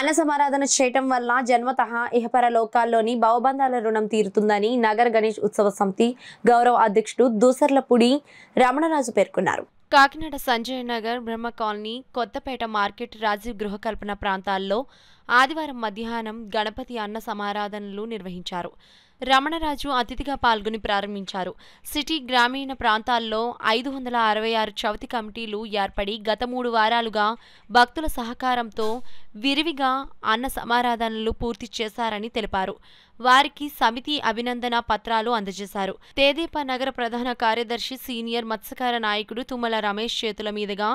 అన్న సమారాధన చేయటం వల్ల జన్మతః ఇహపర లోకాల్లోని భవబంధాల రుణం తీరుతుందని నగర గణేష్ ఉత్సవ సమితి గౌరవ అధ్యక్షుడు దూసర్లపూడి రమణరాజు పేర్కొన్నారు. కాకినాడ సంజయ్ నగర్, బ్రహ్మ కాలనీ, కొత్తపేట మార్కెట్, రాజీవ్ గృహకల్పన ప్రాంతాల్లో ఆదివారం మధ్యాహ్నం గణపతి అన్న సమారాధనలు నిర్వహించారు. రమణరాజు అతిథిగా పాల్గొని ప్రారంభించారు. సిటీ, గ్రామీణ ప్రాంతాల్లో 566 చవితి కమిటీలు ఏర్పడి గత 3 వారాలుగా భక్తుల సహకారంతో విరివిగా అన్న సమారాధనలు పూర్తి చేశారని తెలిపారు. వారికి సమితి అభినందన పత్రాలు అందజేశారు. తేదేపా నగర ప్రధాన కార్యదర్శి, సీనియర్ మత్స్యకార నాయకుడు తుమ్మల రమేష్ చేతుల మీదుగా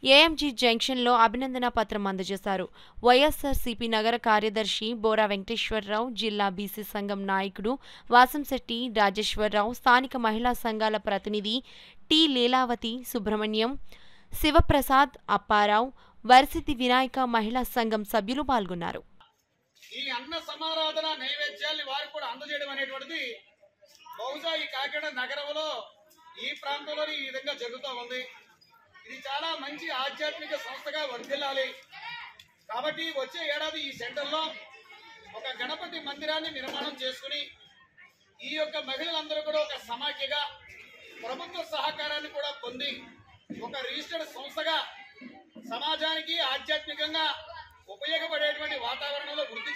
ఏఎంజీ జంక్షన్లో అభినందన పత్రం అందజేశారు. వైఎస్ఆర్సీపీ నగర కార్యదర్శి బోరా వెంకటేశ్వరరావు, జిల్లా బీసీ సంఘం నాయకుడు వాసంశెట్టి రాజేశ్వరరావు, స్థానిక మహిళా సంఘాల ప్రతినిధి టి లీలావతి సుబ్రహ్మణ్యం, శివప్రసాద్, అప్పారావు, వరసిద్ధి వినాయక మహిళా సంఘం సభ్యులు పాల్గొన్నారు. ఈ అన్న సమారాధన నైవేద్యాన్ని వారికి కూడా అందజేయడం అనేటువంటిది బహుశా ఈ కాకినాడ నగరంలో ఈ ప్రాంతంలో ఈ విధంగా జరుగుతూ ఉంది. ఇది చాలా మంచి ఆధ్యాత్మిక సంస్థగా వర్ధిల్లాలి. కాబట్టి వచ్చే ఏడాది ఈ సెంటర్లో ఒక గణపతి మందిరాన్ని నిర్మాణం చేసుకుని ఈ యొక్క మహిళలందరూ కూడా ఒక సమాఖ్యగా ప్రభుత్వ సహకారాన్ని కూడా పొంది ఒక రిజిస్టర్డ్ సంస్థగా సమాజానికి ఆధ్యాత్మికంగా ఉపయోగపడేటువంటి వాతావరణంలో వృద్ధి